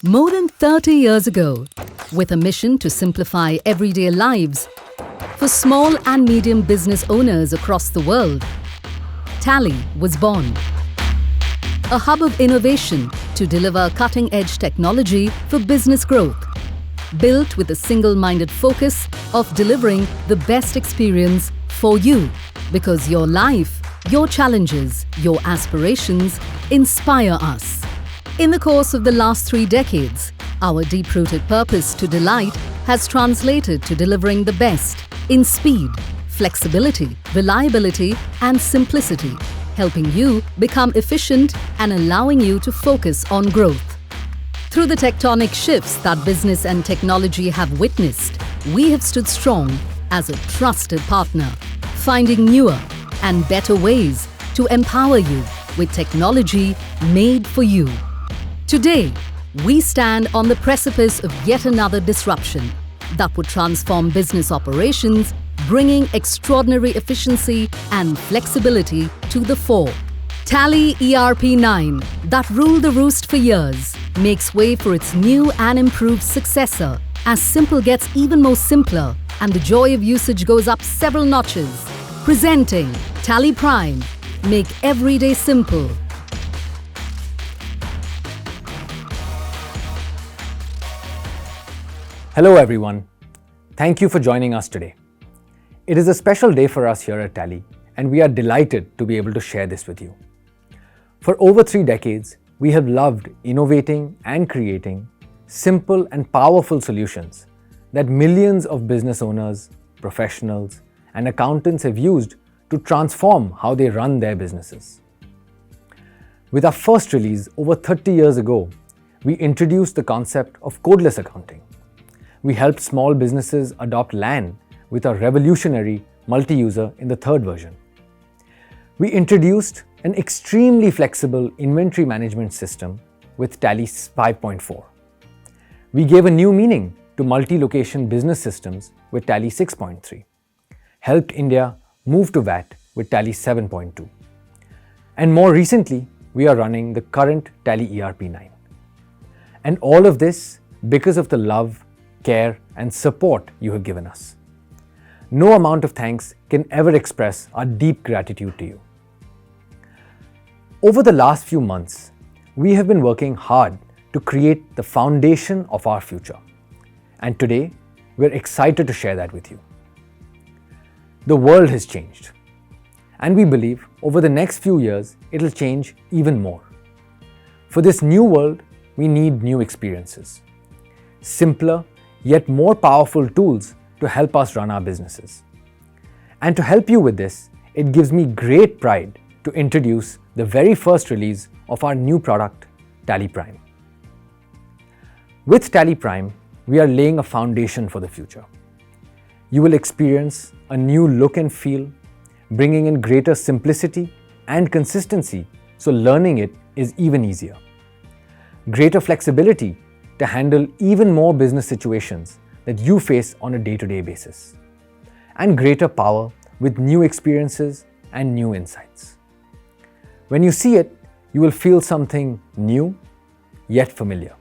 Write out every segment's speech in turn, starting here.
More than 30 years ago, with a mission to simplify everyday lives for small and medium business owners across the world, Tally was born. A hub of innovation to deliver cutting-edge technology for business growth, built with a single-minded focus of delivering the best experience for you, because your life, your challenges, your aspirations inspire us. In the course of the last 3 decades, our deep-rooted purpose to delight has translated to delivering the best in speed, flexibility, reliability, and simplicity, helping you become efficient and allowing you to focus on growth. Through the tectonic shifts that business and technology have witnessed, we have stood strong as a trusted partner, finding newer and better ways to empower you with technology made for you. Today, we stand on the precipice of yet another disruption that would transform business operations, bringing extraordinary efficiency and flexibility to the fore. Tally ERP9, that ruled the roost for years, makes way for its new and improved successor as simple gets even more simpler and the joy of usage goes up several notches. Presenting Tally Prime, make everyday simple. Hello everyone. Thank you for joining us today. It is a special day for us here at Tally, and we are delighted to be able to share this with you. For over 3 decades, we have loved innovating and creating simple and powerful solutions that millions of business owners, professionals, and accountants have used to transform how they run their businesses. With our first release over 30 years ago, we introduced the concept of codeless accounting. We helped small businesses adopt LAN with our revolutionary multi-user in the 3rd version. We introduced an extremely flexible inventory management system with Tally 5.4. We gave a new meaning to multi-location business systems with Tally 6.3. Helped India move to VAT with Tally 7.2. And more recently, we are running the current Tally ERP9. And all of this because of the love, care, and support you have given us. No amount of thanks can ever express our deep gratitude to you. Over the last few months, we have been working hard to create the foundation of our future. And today, we're excited to share that with you. The world has changed. And we believe over the next few years, it'll change even more. For this new world, we need new experiences. Simpler, yet more powerful tools to help us run our businesses. And to help you with this, it gives me great pride to introduce the very first release of our new product, Tally Prime. With Tally Prime, we are laying a foundation for the future. You will experience a new look and feel, bringing in greater simplicity and consistency, so learning it is even easier. Greater flexibility to handle even more business situations that you face on a day-to-day basis. And greater power with new experiences and new insights. When you see it, you will feel something new, yet familiar.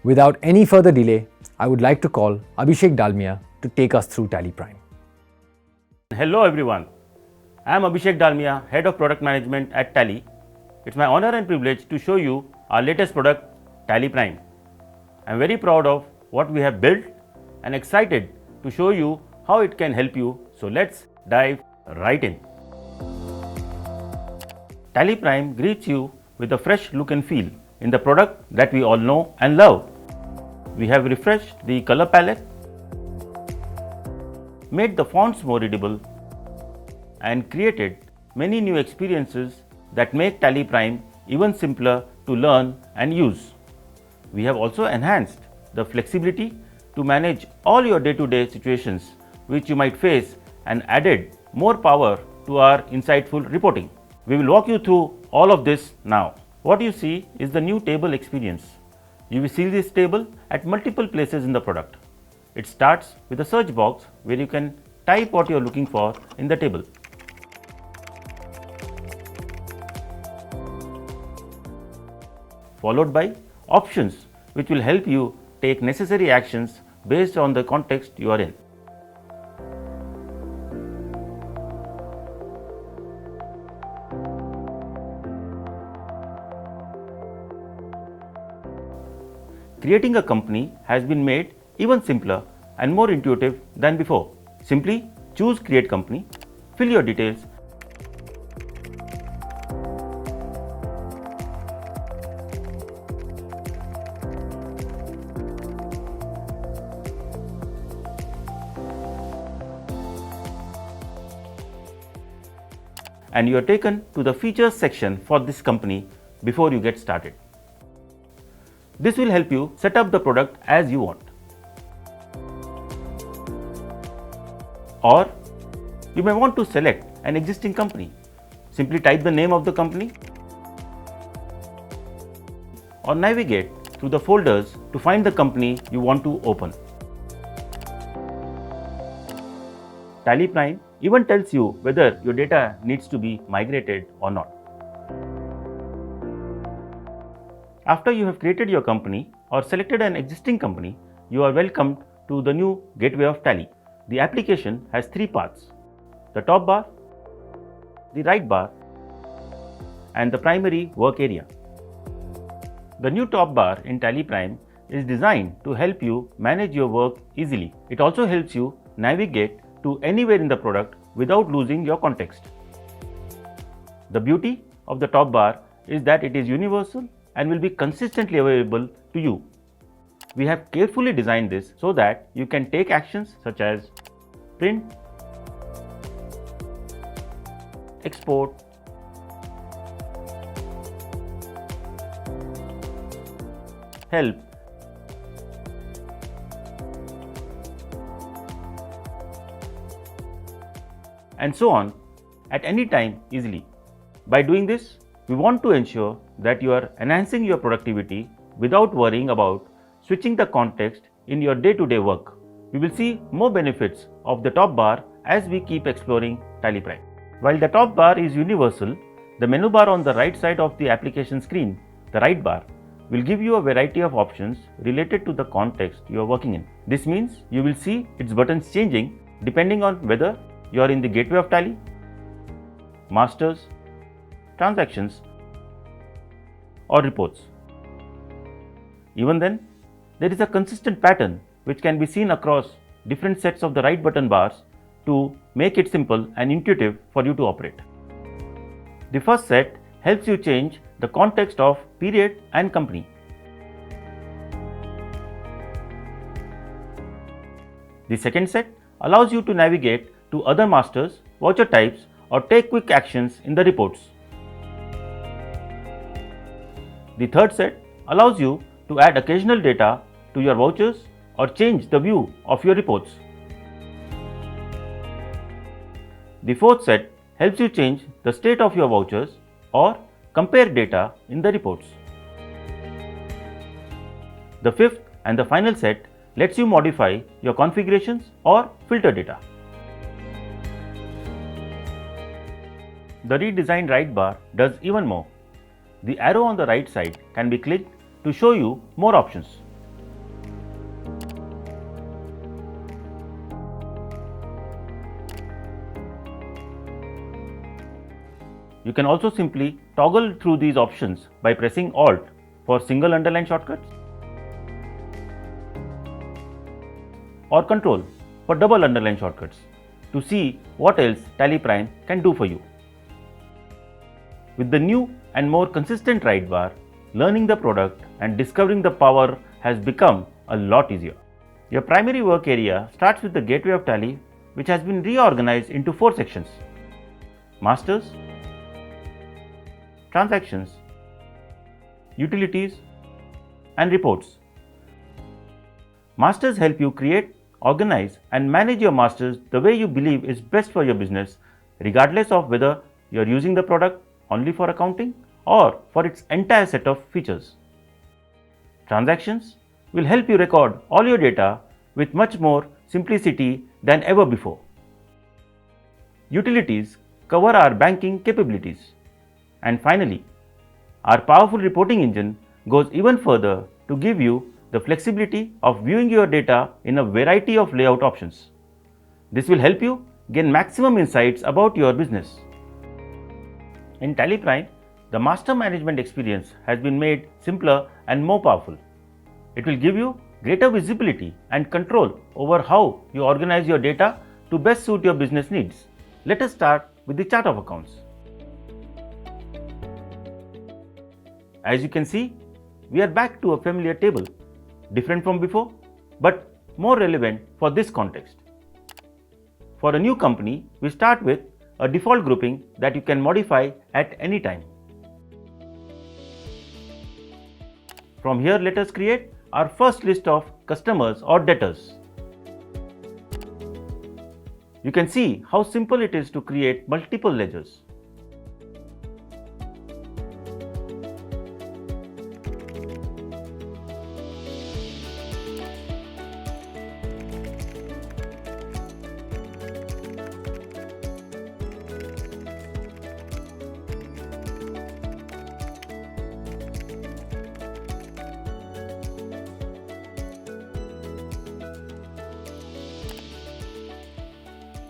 Without any further delay, I would like to call Abhishek Dalmia to take us through Tally Prime. Hello everyone. I am Abhishek Dalmia, Head of Product Management at Tally. It's my honor and privilege to show you our latest product, Tally Prime. I am very proud of what we have built and excited to show you how it can help you. So let's dive right in. Tally Prime greets you with a fresh look and feel in the product that we all know and love. We have refreshed the color palette, made the fonts more readable, and created many new experiences that make Tally Prime even simpler to learn and use. We have also enhanced the flexibility to manage all your day-to-day situations which you might face and added more power to our insightful reporting. We will walk you through all of this now. What you see is the new table experience. You will see this table at multiple places in the product. It starts with a search box where you can type what you are looking for in the table. Followed by options which will help you take necessary actions based on the context you are in. Creating a company has been made even simpler and more intuitive than before. Simply choose Create Company, fill your details, and you are taken to the features section for this company before you get started. This will help you set up the product as you want. Or you may want to select an existing company. Simply type the name of the company or navigate through the folders to find the company you want to open. Tally Prime even tells you whether your data needs to be migrated or not. After you have created your company or selected an existing company, you are welcomed to the new gateway of Tally. The application has three parts: the top bar, the right bar, and the primary work area. The new top bar in Tally Prime is designed to help you manage your work easily. It also helps you navigate to anywhere in the product without losing your context. The beauty of the top bar is that it is universal and will be consistently available to you. We have carefully designed this so that you can take actions such as print, export, help, and so on at any time easily. By doing this, we want to ensure that you are enhancing your productivity without worrying about switching the context in your day-to-day work. We will see more benefits of the top bar as we keep exploring Tally Prime. While the top bar is universal, the menu bar on the right side of the application screen, the right bar, will give you a variety of options related to the context you are working in. This means you will see its buttons changing depending on whether you are in the gateway of Tally, masters, transactions, or reports. Even then, there is a consistent pattern which can be seen across different sets of the right button bars to make it simple and intuitive for you to operate. The first set helps you change the context of period and company. The second set allows you to navigate to other masters, voucher types, or take quick actions in the reports. The third set allows you to add occasional data to your vouchers or change the view of your reports. The fourth set helps you change the state of your vouchers or compare data in the reports. The fifth and the final set lets you modify your configurations or filter data. The redesigned right bar does even more. The arrow on the right side can be clicked to show you more options. You can also simply toggle through these options by pressing Alt for single underline shortcuts or Control for double underline shortcuts to see what else Tally Prime can do for you. With the new and more consistent right bar, learning the product and discovering the power has become a lot easier. Your primary work area starts with the gateway of Tally, which has been reorganized into 4 sections: masters, transactions, utilities, and reports. Masters help you create, organize, and manage your masters the way you believe is best for your business, regardless of whether you are using the product only for accounting or for its entire set of features. Transactions will help you record all your data with much more simplicity than ever before. Utilities cover our banking capabilities. And finally, our powerful reporting engine goes even further to give you the flexibility of viewing your data in a variety of layout options. This will help you gain maximum insights about your business. In Tally Prime, the master management experience has been made simpler and more powerful. It will give you greater visibility and control over how you organize your data to best suit your business needs. Let us start with the chart of accounts. As you can see, we are back to a familiar table, different from before, but more relevant for this context. For a new company, we start with a default grouping that you can modify at any time. From here, let us create our first list of customers or debtors. You can see how simple it is to create multiple ledgers.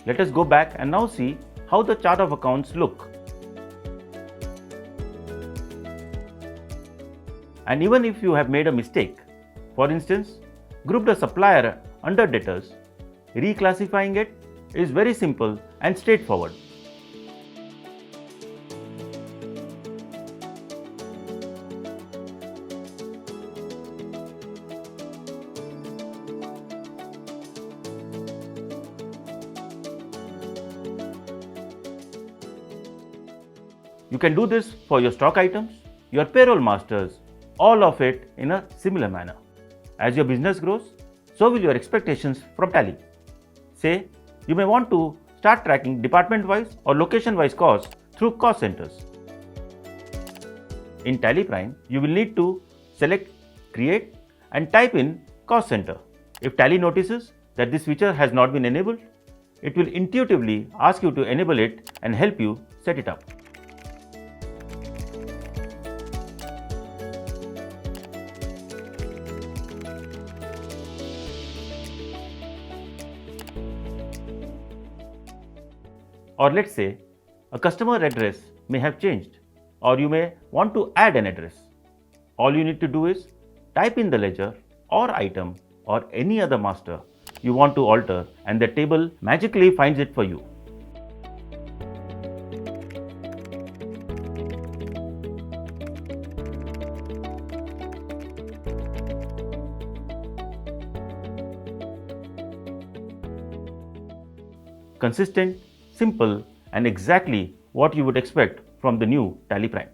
Let us go back and now see how the chart of accounts look. And even if you have made a mistake, for instance, grouped a supplier under debtors, reclassifying it is very simple and straightforward. You can do this for your stock items, your payroll masters, all of it in a similar manner. As your business grows, so will your expectations from Tally. Say, you may want to start tracking department-wise or location-wise costs through cost centers. In Tally Prime, you will need to select, create, and type in cost center. If Tally notices that this feature has not been enabled, it will intuitively ask you to enable it and help you set it up. Or let's say a customer address may have changed, or you may want to add an address. All you need to do is type in the ledger or item or any other master you want to alter, and the table magically finds it for you. Consistent, simple, and exactly what you would expect from the new Tally Prime.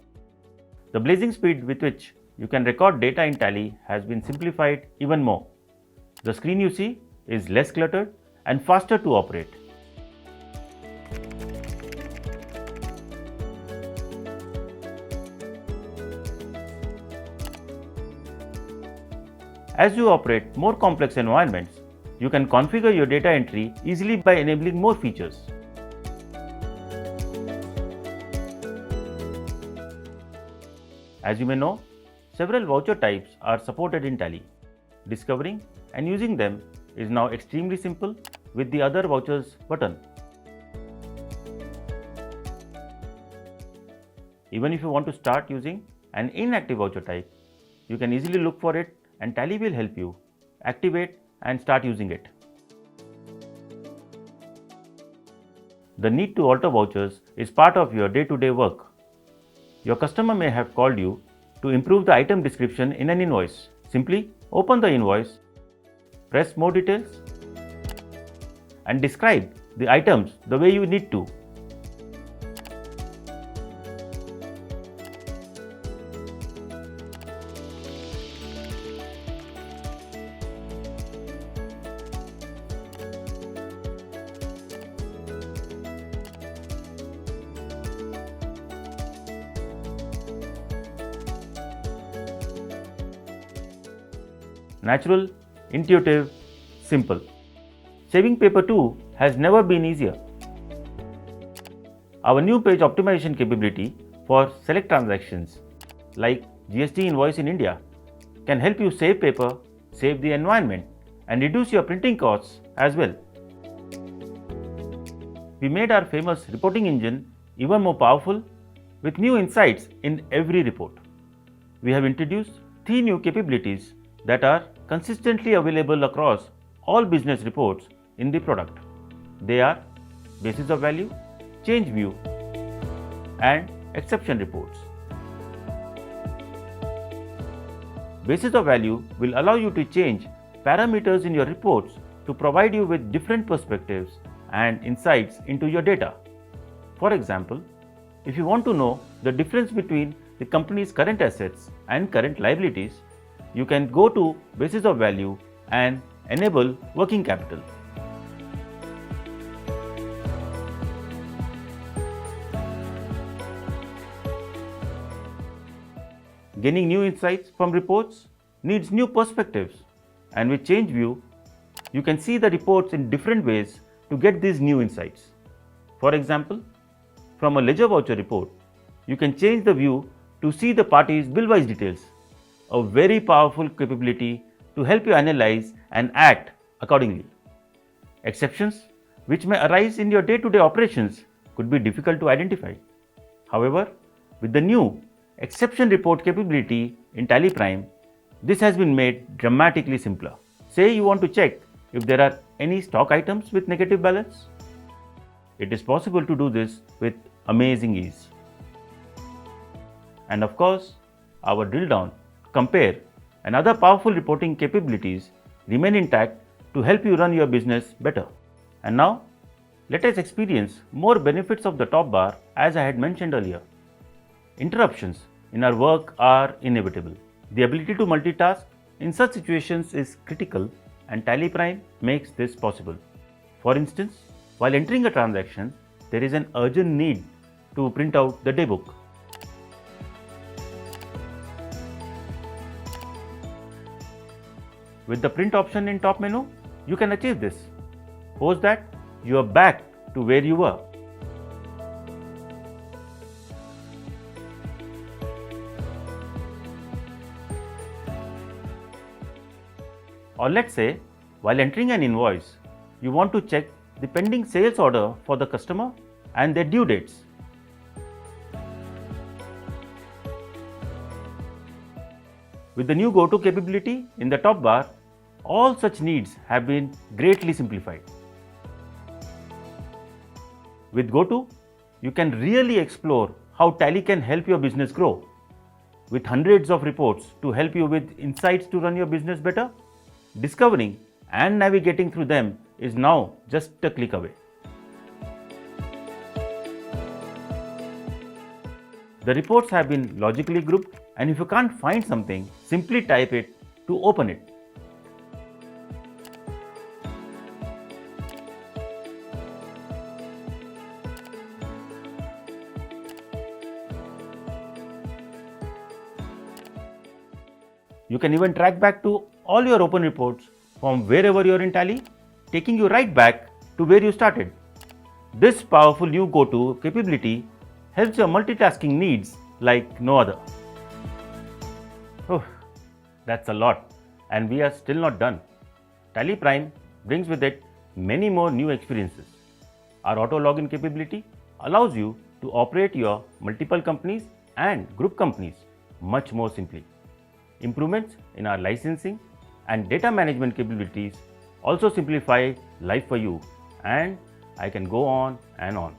The blazing speed with which you can record data in Tally has been simplified even more. The screen you see is less cluttered and faster to operate. As you operate more complex environments, you can configure your data entry easily by enabling more features. As you may know, several voucher types are supported in Tally. Discovering and using them is now extremely simple with the Other Vouchers button. Even if you want to start using an inactive voucher type, you can easily look for it and Tally will help you activate and start using it. The need to alter vouchers is part of your day-to-day work. Your customer may have called you to improve the item description in an invoice. Simply open the invoice, press More Details, and describe the items the way you need to. Natural, intuitive, simple. Saving paper too has never been easier. Our new page optimization capability for select transactions like GST invoice in India can help you save paper, save the environment, and reduce your printing costs as well. We made our famous reporting engine even more powerful with new insights in every report. We have introduced 3 new capabilities that are consistently available across all business reports in the product. They are basis of value, change view, and exception reports. Basis of value will allow you to change parameters in your reports to provide you with different perspectives and insights into your data. For example, if you want to know the difference between the company's current assets and current liabilities, you can go to basis of value and enable working capital. Gaining new insights from reports needs new perspectives, and with Change View, you can see the reports in different ways to get these new insights. For example, from a ledger voucher report, you can change the view to see the party's bill-wise details, a very powerful capability to help you analyze and act accordingly. Exceptions which may arise in your day-to-day operations could be difficult to identify. However, with the new exception report capability in Tally Prime, this has been made dramatically simpler. Say you want to check if there are any stock items with negative balance. It is possible to do this with amazing ease. And of course, our drill down, compare, and other powerful reporting capabilities remain intact to help you run your business better. And now, let us experience more benefits of the top bar as I had mentioned earlier. Interruptions in our work are inevitable. The ability to multitask in such situations is critical, and Tally Prime makes this possible. For instance, while entering a transaction, there is an urgent need to print out the daybook. With the print option in top menu, you can achieve this. Post that, you are back to where you were. Or let's say, while entering an invoice, you want to check the pending sales order for the customer and their due dates. With the new Go-To capability in the top bar, all such needs have been greatly simplified. With Go-To, you can really explore how Tally can help your business grow. With hundreds of reports to help you with insights to run your business better, discovering and navigating through them is now just a click away. The reports have been logically grouped, and if you can't find something, simply type it to open it. You can even track back to all your open reports from wherever you are in Tally, taking you right back to where you started. This powerful new Go-To capability helps your multitasking needs like no other. Oh, that's a lot, and we are still not done. Tally Prime brings with it many more new experiences. Our auto login capability allows you to operate your multiple companies and group companies much more simply. Improvements in our licensing and data management capabilities also simplify life for you, and I can go on and on.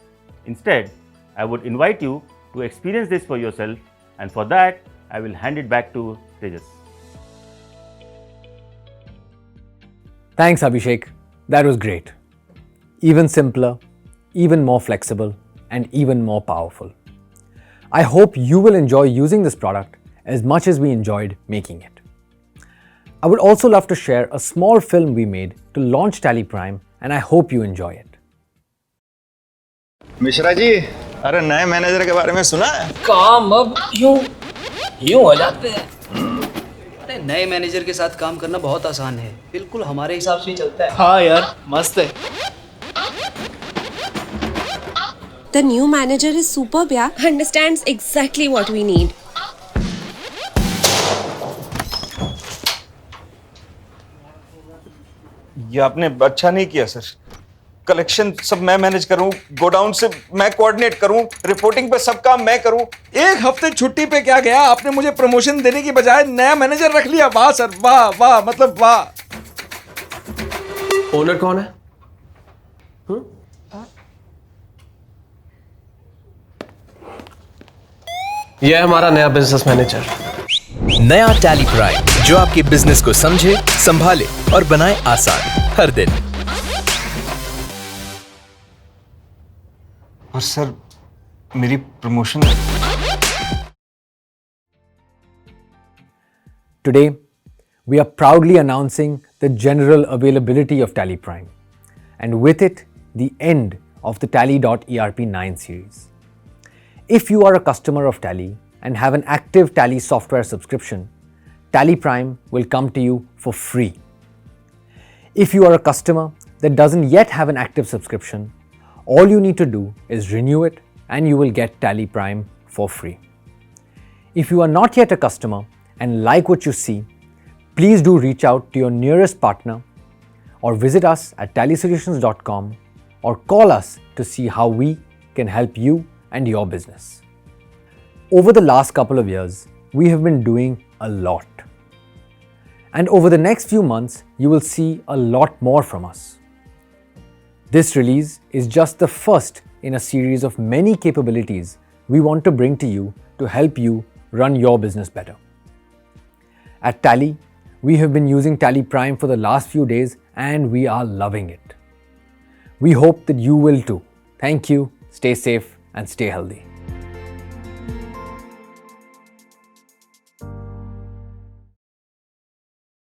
Instead, I would invite you to experience this for yourself, and for that, I will hand it back to Tejas. Thanks, Abhishek. That was great. Even simpler, even more flexible, and even more powerful. I hope you will enjoy using this product as much as we enjoyed making it. I would also love to share a small film we made to launch Tally Prime, and I hope you enjoy it. Mishra ji, अरे नए manager के बारे में सुना है? काम अब यूं हो जाते हैं। अरे नए मैनेजर के साथ काम करना बहुत आसान है, बिल्कुल हमारे हिसाब से ही चलता है। हाँ यार, मस्त है। The new manager is superb, yeah. Understands exactly what we need. ये आपने अच्छा नहीं किया सर। कलेक्शन सब मैं मैनेज करूं, गोडाउन से मैं कोऑर्डिनेट करूं, रिपोर्टिंग पे सब काम मैं करूं। एक हफ्ते छुट्टी पे क्या गया, आपने मुझे प्रमोशन देने की बजाय नया मैनेजर रख लिया। वाह सर, वाह वाह, मतलब वाह। ओनर कौन है? यह है हमारा नया बिजनेस मैनेजर। नया टैली प्राइम, जो आपके बिजनेस को समझे, संभाले और बनाए आसान हर दिन। और सर मेरी promotion. Today, we are proudly announcing the general availability of Tally Prime, and with it, the end of the Tally.ERP 9 series. If you are a customer of Tally and have an active Tally software subscription, Tally Prime will come to you for free. If you are a customer that doesn't yet have an active subscription, all you need to do is renew it and you will get Tally Prime for free. If you are not yet a customer and like what you see, please do reach out to your nearest partner or visit us at tallysolutions.com or call us to see how we can help you and your business. Over the last couple of years, we have been doing a lot. And over the next few months, you will see a lot more from us. This release is just the first in a series of many capabilities we want to bring to you to help you run your business better. At Tally, we have been using Tally Prime for the last few days and we are loving it. We hope that you will too. Thank you, stay safe and stay healthy.